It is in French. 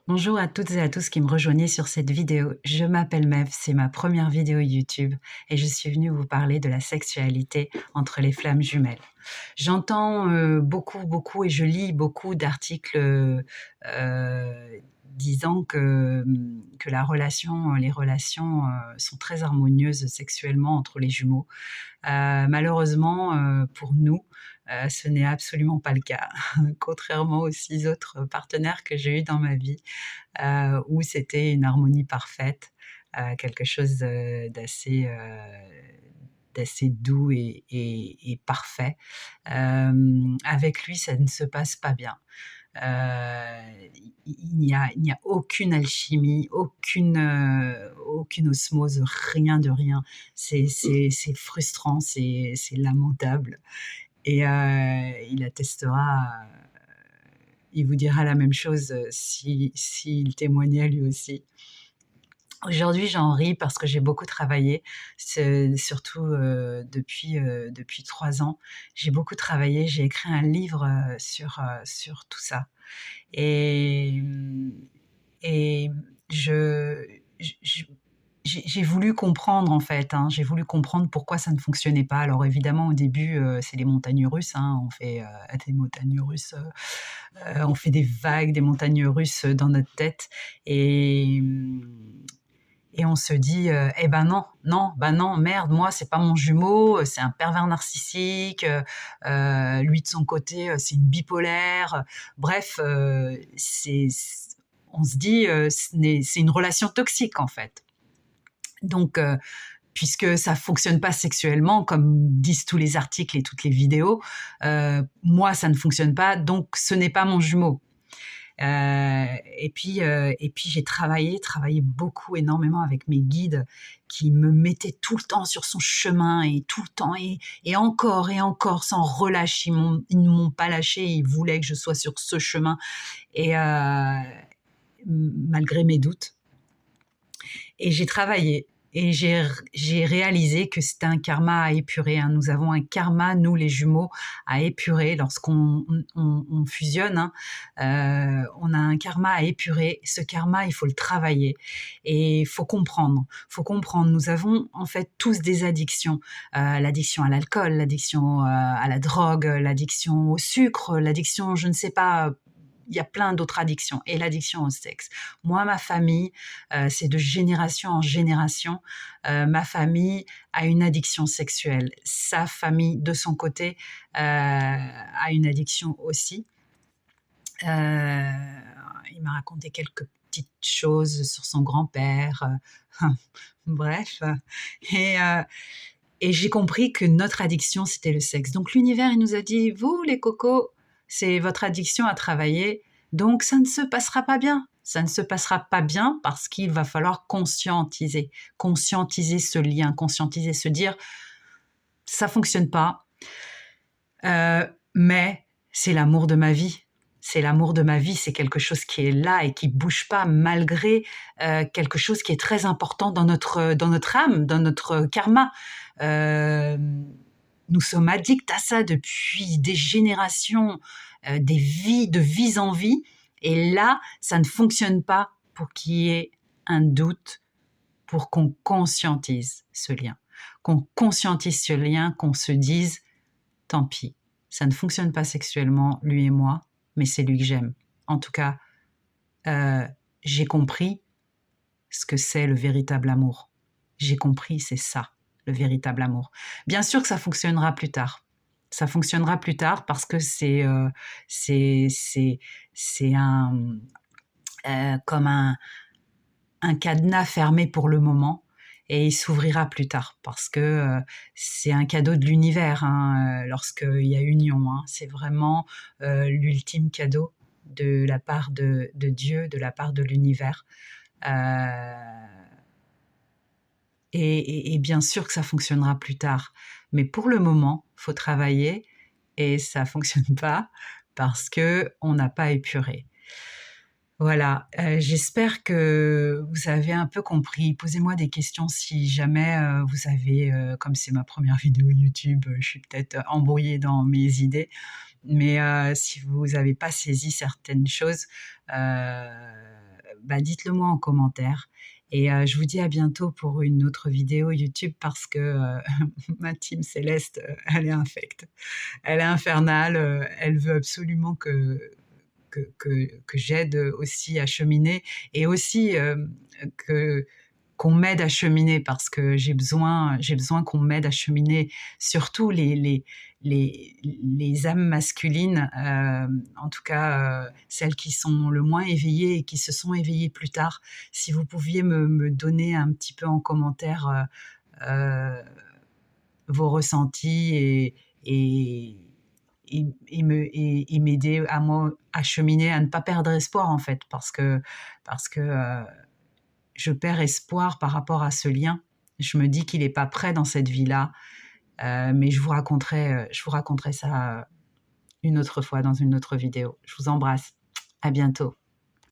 Bonjour à toutes et à tous qui me rejoignez sur cette vidéo. Je m'appelle Mev, c'est ma première vidéo YouTube et je suis venue vous parler de la sexualité entre les flammes jumelles. J'entends beaucoup et je lis beaucoup d'articles disant que les relations sont très harmonieuses sexuellement entre les jumeaux. Malheureusement, pour nous, ce n'est absolument pas le cas. Contrairement aux 6 autres partenaires que j'ai eus dans ma vie, où c'était une harmonie parfaite, quelque chose, d'assez doux et parfait. Avec lui, ça ne se passe pas bien. Il n'y a aucune alchimie, aucune osmose, rien de rien. C'est frustrant, c'est lamentable et il attestera, il vous dira la même chose, s'il témoignait lui aussi. Aujourd'hui, j'en ris parce que j'ai beaucoup travaillé, surtout depuis 3 ans. J'ai beaucoup travaillé, j'ai écrit un livre sur tout ça. Et, et je, je- j'ai voulu comprendre en fait, hein, j'ai voulu comprendre pourquoi ça ne fonctionnait pas. Alors évidemment, au début, c'est les montagnes russes, hein, on fait des montagnes russes, on fait des vagues, des montagnes russes dans notre tête. Et, et on se dit, eh ben non, non, ben non, merde, moi c'est pas mon jumeau, c'est un pervers narcissique, lui de son côté, c'est une bipolaire. Bref, on se dit, c'est une relation toxique en fait. Donc, puisque ça fonctionne pas sexuellement, comme disent tous les articles et toutes les vidéos, moi ça ne fonctionne pas, donc ce n'est pas mon jumeau. Et puis j'ai travaillé beaucoup, énormément avec mes guides qui me mettaient tout le temps sur son chemin et tout le temps et encore sans relâche. Ils ne m'ont pas lâché, ils voulaient que je sois sur ce chemin et malgré mes doutes. Et j'ai travaillé et j'ai réalisé que c'était un karma à épurer, hein. Nous avons un karma, nous les jumeaux, à épurer lorsqu'on on fusionne, hein. On a un karma à épurer. Ce karma, il faut le travailler et il faut comprendre. Faut comprendre. Nous avons en fait tous des addictions. L'addiction à l'alcool, l'addiction à la drogue, l'addiction au sucre, l'addiction, je ne sais pas, il y a plein d'autres addictions et l'addiction au sexe. Moi, ma famille, c'est de génération en génération. Ma famille a une addiction sexuelle. Sa famille, de son côté, a une addiction aussi. Il m'a raconté quelques petites choses sur son grand-père. Bref. Et, euh, et j'ai compris que notre addiction, c'était le sexe. Donc l'univers, il nous a dit, vous les cocos, c'est votre addiction à travailler, donc ça ne se passera pas bien. Ça ne se passera pas bien parce qu'il va falloir conscientiser ce lien, conscientiser, se dire, ça fonctionne pas, mais c'est l'amour de ma vie. C'est l'amour de ma vie, c'est quelque chose qui est là et qui bouge pas malgré quelque chose qui est très important dans notre âme, dans notre karma. Euh, Nous sommes addicts à ça depuis des générations, de vie en vie. Et là, ça ne fonctionne pas pour qu'il y ait un doute, pour qu'on conscientise ce lien. Qu'on conscientise ce lien, qu'on se dise, tant pis, ça ne fonctionne pas sexuellement, lui et moi, mais c'est lui que j'aime. En tout cas, j'ai compris ce que c'est le véritable amour. J'ai compris, c'est ça, le véritable amour. Bien sûr que ça fonctionnera plus tard. Ça fonctionnera plus tard parce que c'est comme un cadenas fermé pour le moment et il s'ouvrira plus tard parce que c'est un cadeau de l'univers, hein, lorsqu'il y a union, hein. C'est vraiment l'ultime cadeau de la part de Dieu, de la part de l'univers. Euh, et bien sûr que ça fonctionnera plus tard. Mais pour le moment, il faut travailler et ça ne fonctionne pas parce qu'on n'a pas épuré. Voilà, j'espère que vous avez un peu compris. Posez-moi des questions si jamais vous avez, comme c'est ma première vidéo YouTube, je suis peut-être embrouillée dans mes idées, mais si vous n'avez pas saisi certaines choses, dites-le moi en commentaire. Et je vous dis à bientôt pour une autre vidéo YouTube parce que ma team Céleste, elle est infecte. Elle est infernale, elle veut absolument que j'aide aussi à cheminer et aussi que qu'on m'aide à cheminer parce que j'ai besoin qu'on m'aide à cheminer, surtout les âmes masculines, en tout cas celles qui sont le moins éveillées et qui se sont éveillées plus tard. Si vous pouviez me donner un petit peu en commentaire vos ressentis et, et m'aider à moi à cheminer, à ne pas perdre espoir en fait, parce que je perds espoir par rapport à ce lien. Je me dis qu'il n'est pas prêt dans cette vie-là, mais je vous raconterai ça une autre fois dans une autre vidéo. Je vous embrasse. À bientôt.